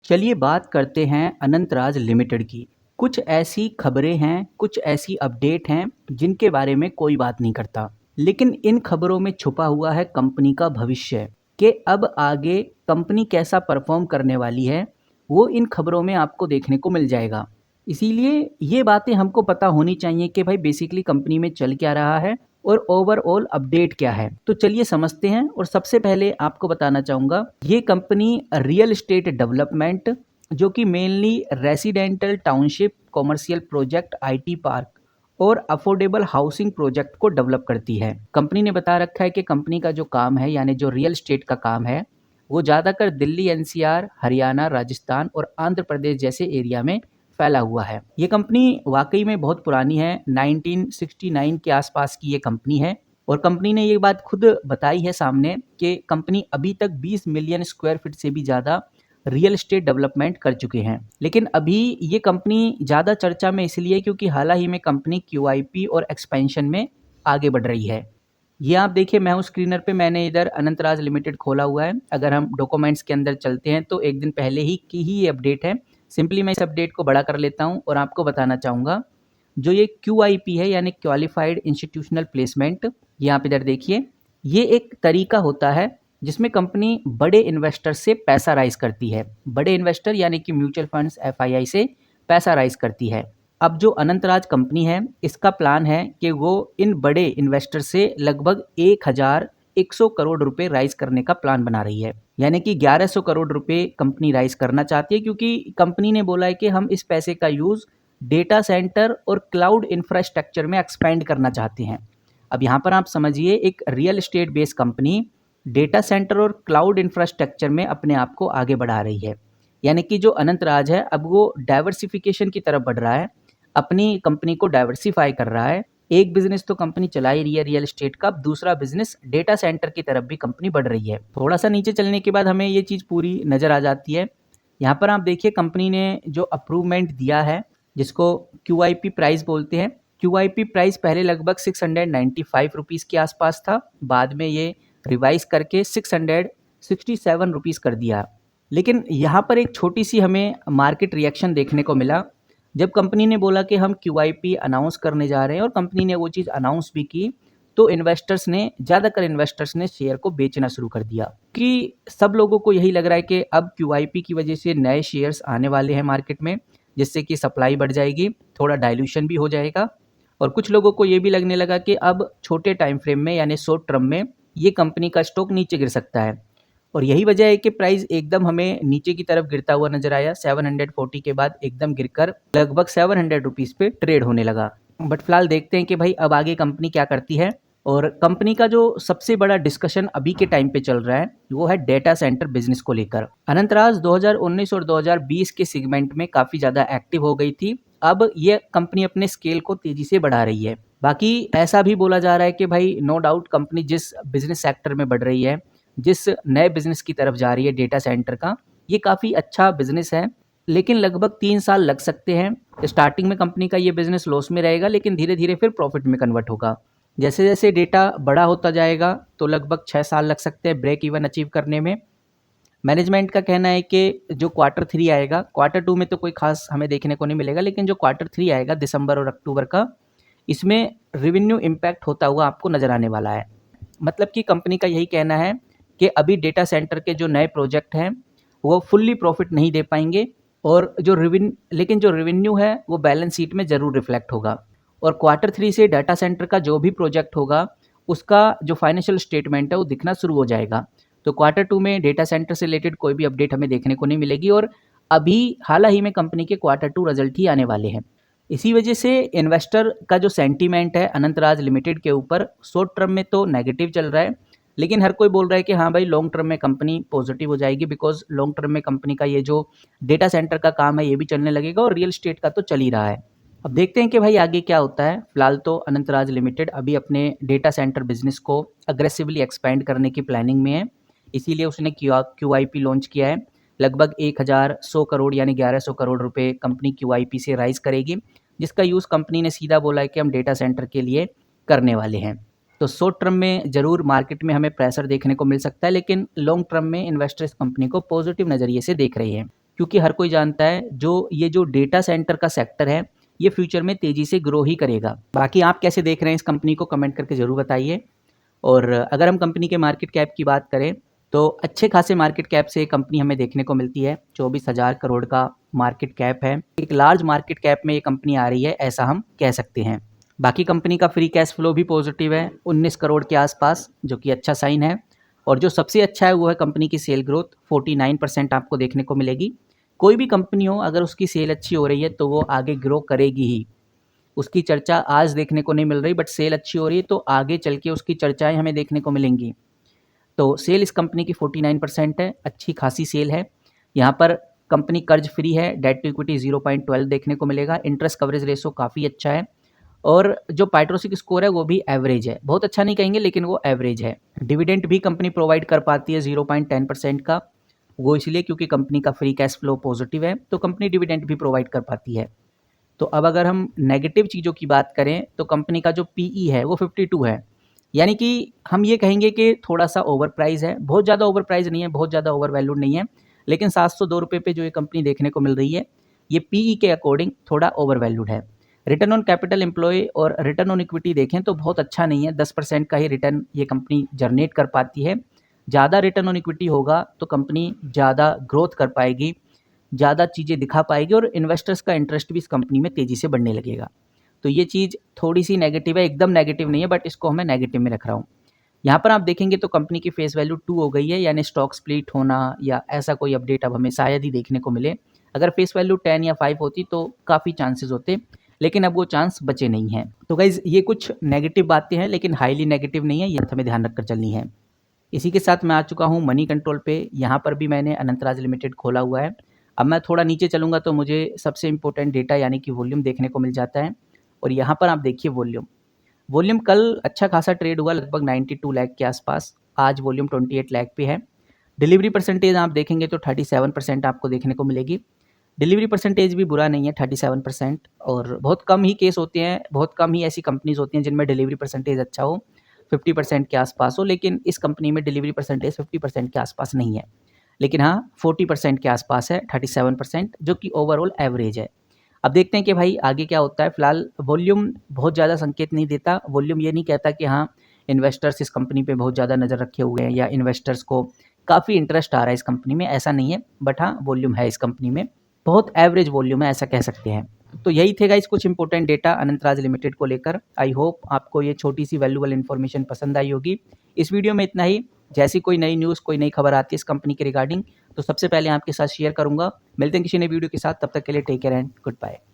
चलिए बात करते हैं अनंतराज लिमिटेड की। कुछ ऐसी खबरें हैं, कुछ ऐसी अपडेट हैं जिनके बारे में कोई बात नहीं करता, लेकिन इन खबरों में छुपा हुआ है कंपनी का भविष्य कि अब आगे कंपनी कैसा परफॉर्म करने वाली है, वो इन खबरों में आपको देखने को मिल जाएगा। इसीलिए ये बातें हमको पता होनी चाहिए कि भाई बेसिकली कंपनी में चल क्या रहा है और ओवरऑल अपडेट क्या है। तो चलिए समझते हैं। और सबसे पहले आपको बताना चाहूँगा, ये कंपनी रियल एस्टेट डेवलपमेंट, जो कि mainly residential township, commercial project, IT park और अफोर्डेबल हाउसिंग प्रोजेक्ट को डेवलप करती है। कंपनी ने बता रखा है कि कंपनी का जो काम है, यानी जो रियल एस्टेट का काम है, वो ज़्यादातर दिल्ली, एनसीआर, हरियाणा, राजस्थान और आंध्र प्रदेश जैसे एरिया में फैला हुआ है। ये कंपनी वाकई में बहुत पुरानी है, 1969 के आसपास की ये कंपनी है। और कंपनी ने ये बात खुद बताई है सामने कि कंपनी अभी तक 20 मिलियन स्क्वायर फीट से भी ज़्यादा रियल एस्टेट डेवलपमेंट कर चुके हैं। लेकिन अभी ये कंपनी ज़्यादा चर्चा में इसलिए क्योंकि हाल ही में कंपनी क्यूआईपी और एक्सपेंशन में आगे बढ़ रही है। ये आप देखिए, मैं हूँ स्क्रीनर पे, मैंने इधर अनंतराज लिमिटेड खोला हुआ है। अगर हम डॉक्यूमेंट्स के अंदर चलते हैं तो एक दिन पहले ही की ही ये अपडेट है। सिंपली मैं इस अपडेट को बड़ा कर लेता हूँ और आपको बताना चाहूँगा, जो ये क्यूआईपी है यानी क्वालिफाइड इंस्टीट्यूशनल प्लेसमेंट, ये आप इधर देखिए, ये एक तरीका होता है जिसमें कंपनी बड़े इन्वेस्टर से पैसा राइज करती है। बड़े इन्वेस्टर यानी कि म्यूचुअल फंड्स, एफआईआई से पैसा राइज करती है। अब जो अनंतराज कंपनी है, इसका प्लान है कि वो इन बड़े इन्वेस्टर से लगभग 1100 करोड़ रुपए राइज करने का प्लान बना रही है। यानी कि 1100 करोड़ रुपए कंपनी राइज करना चाहती है, क्योंकि कंपनी ने बोला है कि हम इस पैसे का यूज़ डेटा सेंटर और क्लाउड इंफ्रास्ट्रक्चर में एक्सपेंड करना चाहते हैं। अब यहाँ पर आप समझिए, एक real estate based company data centre और क्लाउड इंफ्रास्ट्रक्चर में अपने आप को आगे बढ़ा रही है। यानी कि जो अनंतराज है, अब वो डाइवर्सिफिकेशन की तरफ बढ़ रहा है, अपनी कंपनी को डाइवर्सिफाई कर रहा है। एक बिजनेस तो कंपनी चला ही रही है रियल एस्टेट का, अब दूसरा बिजनेस डेटा सेंटर की तरफ भी कंपनी बढ़ रही है। थोड़ा सा नीचे चलने के बाद हमें ये चीज़ पूरी नज़र आ जाती है। यहाँ पर आप देखिए, कंपनी ने जो अप्रूवमेंट दिया है, जिसको क्यूआईपी प्राइस बोलते हैं। क्यूआईपी प्राइस पहले लगभग 695 रुपीज़ के आसपास था, बाद में ये रिवाइज करके 667 रुपीज़ कर दिया। लेकिन यहाँ पर एक छोटी सी हमें मार्केट रिएक्शन देखने को मिला, जब कंपनी ने बोला कि हम क्यूआईपी अनाउंस करने जा रहे हैं और कंपनी ने वो चीज़ अनाउंस भी की, तो ज़्यादातर इन्वेस्टर्स ने शेयर को बेचना शुरू कर दिया कि सब लोगों को यही लग रहा है कि अब क्यूआईपी की वजह से नए शेयर्स आने वाले हैं मार्केट में, जिससे कि सप्लाई बढ़ जाएगी, थोड़ा डाइल्यूशन भी हो जाएगा। और कुछ लोगों को ये भी लगने लगा कि अब छोटे टाइम फ्रेम में यानी शॉर्ट टर्म में ये कंपनी का स्टॉक नीचे गिर सकता है। और यही वजह है कि प्राइस एकदम हमें नीचे की तरफ गिरता हुआ नजर आया। 740 के बाद एकदम गिरकर लगभग 700 रुपीज़ पे ट्रेड होने लगा। बट फिलहाल देखते हैं कि भाई अब आगे कंपनी क्या करती है। और कंपनी का जो सबसे बड़ा डिस्कशन अभी के टाइम पे चल रहा है, वो है डेटा सेंटर बिजनेस को लेकर। अनंतराज 2019 और 2020 के सेगमेंट में काफ़ी ज़्यादा एक्टिव हो गई थी। अब ये कंपनी अपने स्केल को तेज़ी से बढ़ा रही है। बाकी ऐसा भी बोला जा रहा है कि भाई नो डाउट कंपनी जिस बिजनेस सेक्टर में बढ़ रही है, जिस नए बिजनेस की तरफ जा रही है डेटा सेंटर का, ये काफ़ी अच्छा बिजनेस है। लेकिन लगभग 3 साल लग सकते हैं। स्टार्टिंग में कंपनी का ये बिजनेस लॉस में रहेगा, लेकिन धीरे धीरे फिर प्रॉफिट में कन्वर्ट होगा। जैसे जैसे डेटा बड़ा होता जाएगा तो लगभग 6 साल लग सकते हैं ब्रेक इवन अचीव करने में। मैनेजमेंट का कहना है कि जो Q3 आएगा, Q2 में तो कोई खास हमें देखने को नहीं मिलेगा, लेकिन जो Q3 आएगा दिसंबर और अक्टूबर का, इसमें रेवेन्यू इम्पैक्ट होता हुआ आपको नज़र आने वाला है। मतलब कि कंपनी का यही कहना है कि अभी डेटा सेंटर के जो नए प्रोजेक्ट हैं वो फुल्ली प्रॉफिट नहीं दे पाएंगे, और लेकिन जो रेवेन्यू है वो बैलेंस शीट में ज़रूर रिफ्लेक्ट होगा। और Q3 से डाटा सेंटर का जो भी प्रोजेक्ट होगा, उसका जो फाइनेंशियल स्टेटमेंट है वो दिखना शुरू हो जाएगा। तो Q2 में डेटा सेंटर से रिलेटेड कोई भी अपडेट हमें देखने को नहीं मिलेगी, और अभी हाल ही में कंपनी के Q2 रिजल्ट ही आने वाले हैं। इसी वजह से इन्वेस्टर का जो सेंटीमेंट है अनंतराज लिमिटेड के ऊपर, शॉर्ट टर्म में तो नेगेटिव चल रहा है, लेकिन हर कोई बोल रहा है कि हाँ भाई लॉन्ग टर्म में कंपनी पॉजिटिव हो जाएगी, बिकॉज लॉन्ग टर्म में कंपनी का ये जो डेटा सेंटर का काम है ये भी चलने लगेगा, और रियल एस्टेट का तो चल ही रहा है। अब देखते हैं कि भाई आगे क्या होता है। फिलहाल तो अनंतराज लिमिटेड अभी अपने डेटा सेंटर बिजनेस को अग्रेसिवली एक्सपेंड करने की प्लानिंग में है, इसीलिए उसने क्यूआईपी लॉन्च किया है। लगभग 1100 करोड़ यानी 1100 करोड़ रुपए कंपनी क्यूआईपी से राइज करेगी, जिसका यूज़ कंपनी ने सीधा बोला है कि हम डेटा सेंटर के लिए करने वाले हैं। तो शॉर्ट टर्म में ज़रूर मार्केट में हमें प्रेशर देखने को मिल सकता है, लेकिन लॉन्ग टर्म में इन्वेस्टर्स कंपनी को पॉजिटिव नज़रिए से देख रही हैं। क्योंकि हर कोई जानता है जो डेटा सेंटर का सेक्टर है ये फ्यूचर में तेज़ी से ग्रो ही करेगा। बाकी आप कैसे देख रहे हैं इस कंपनी को कमेंट करके ज़रूर बताइए। और अगर हम कंपनी के मार्केट कैप की बात करें तो अच्छे खासे मार्केट कैप से कंपनी हमें देखने को मिलती है। 24,000 करोड़ का मार्केट कैप है। एक लार्ज मार्केट कैप में ये कंपनी आ रही है, ऐसा हम कह सकते हैं। बाकी कंपनी का फ्री कैश फ्लो भी पॉजिटिव है 19 करोड़ के आसपास, जो कि अच्छा साइन है। और जो सबसे अच्छा है वो है कंपनी की सेल ग्रोथ 49% आपको देखने को मिलेगी। कोई भी कंपनी हो अगर उसकी सेल अच्छी हो रही है तो वो आगे ग्रो करेगी ही। उसकी चर्चा आज देखने को नहीं मिल रही, बट सेल अच्छी हो रही है तो आगे चल के उसकी चर्चाएं हमें देखने को मिलेंगी। तो सेल इस कंपनी की 49% है, अच्छी खासी सेल है। यहाँ पर कंपनी कर्ज फ्री है, डेट टू इक्विटी 0.12 देखने को मिलेगा। इंटरेस्ट कवरेज रेशो काफ़ी अच्छा है और जो पाइट्रोसिक स्कोर है वो भी एवरेज है, बहुत अच्छा नहीं कहेंगे लेकिन वो एवरेज है। डिविडेंड भी कंपनी प्रोवाइड कर पाती है 0.10% का, वो इसलिए क्योंकि कंपनी का फ्री कैश फ्लो पॉजिटिव है तो कंपनी डिविडेंड भी प्रोवाइड कर पाती है। तो अब अगर हम नेगेटिव चीज़ों की बात करें तो कंपनी का जो पीई है वो 52 है, यानी कि हम ये कहेंगे कि थोड़ा सा ओवर प्राइस है। बहुत ज़्यादा ओवर प्राइस नहीं है, बहुत ज़्यादा ओवर वैल्यूड नहीं है, लेकिन 702 रुपये पे जो ये कंपनी देखने को मिल रही है ये पीई के अकॉर्डिंग थोड़ा ओवर वैल्यूड है। रिटर्न ऑन कैपिटल एम्प्लॉय और रिटर्न ऑन इक्विटी देखें तो बहुत अच्छा नहीं है, 10% का ही रिटर्न ये कंपनी जनरेट कर पाती है। ज़्यादा रिटर्न ऑन इक्विटी होगा तो कंपनी ज़्यादा ग्रोथ कर पाएगी, ज़्यादा चीज़ें दिखा पाएगी और इन्वेस्टर्स का इंटरेस्ट भी इस कंपनी में तेज़ी से बढ़ने लगेगा। तो ये चीज़ थोड़ी सी नेगेटिव है, एकदम नेगेटिव नहीं है बट इसको मैं नेगेटिव में रख रहा हूँ। यहाँ पर आप देखेंगे तो कंपनी की फेस वैल्यू 2 हो गई है, यानी स्टॉक स्प्लिट होना या ऐसा कोई अपडेट अब हमें शायद ही देखने को मिले। अगर फेस वैल्यू 10 या 5 होती तो काफ़ी चांसेस होते, लेकिन अब वो चांस बचे नहीं हैं। तो गाइज़ ये कुछ नेगेटिव बातें हैं लेकिन हाईली नेगेटिव नहीं है, ये हमें ध्यान रखकर चलनी है। इसी के साथ मैं आ चुका हूँ मनी कंट्रोल पे। यहाँ पर भी मैंने अनंतराज लिमिटेड खोला हुआ है। अब मैं थोड़ा नीचे चलूँगा तो मुझे सबसे इम्पोर्टेंट डेटा यानी कि वॉल्यूम देखने को मिल जाता है। और यहाँ पर आप देखिए वॉल्यूम कल अच्छा खासा ट्रेड हुआ, लगभग 92 लाख के आसपास। आज वॉल्यूम 28 लाख पे है। डिलीवरी परसेंटेज आप देखेंगे तो 37% आपको देखने को मिलेगी। डिलीवरी परसेंटेज भी बुरा नहीं है 37%, और बहुत कम ही केस होते हैं, बहुत कम ही ऐसी कंपनीज होती हैं जिनमें डिलीवरी परसेंटेज अच्छा हो, 50% के आसपास हो। लेकिन इस कंपनी में डिलीवरी परसेंटेज 50% के आसपास नहीं है, लेकिन हाँ 40% के आसपास है, 37%, जो कि ओवरऑल एवरेज है। अब देखते हैं कि भाई आगे क्या होता है। फिलहाल वॉल्यूम बहुत ज़्यादा संकेत नहीं देता। वॉल्यूम ये नहीं कहता कि हाँ इन्वेस्टर्स इस कंपनी पे बहुत ज़्यादा नज़र रखे हुए हैं या इन्वेस्टर्स को काफ़ी इंटरेस्ट आ रहा है इस कंपनी में, ऐसा नहीं है। बट हाँ वॉल्यूम है इस कंपनी में, बहुत एवरेज वॉल्यूम है, ऐसा कह सकते हैं। तो यही थे गाइस कुछ इंपॉर्टेंट डेटा अनंतराज लिमिटेड को लेकर। आई होप आपको ये छोटी सी वैल्यूएबल इन्फॉर्मेशन पसंद आई होगी। इस वीडियो में इतना ही। जैसी कोई नई न्यूज़, कोई नई खबर आती है इस कंपनी के रिगार्डिंग तो सबसे पहले आपके साथ शेयर करूंगा। मिलते हैं किसी नई वीडियो के साथ, तब तक के लिए take care and good bye.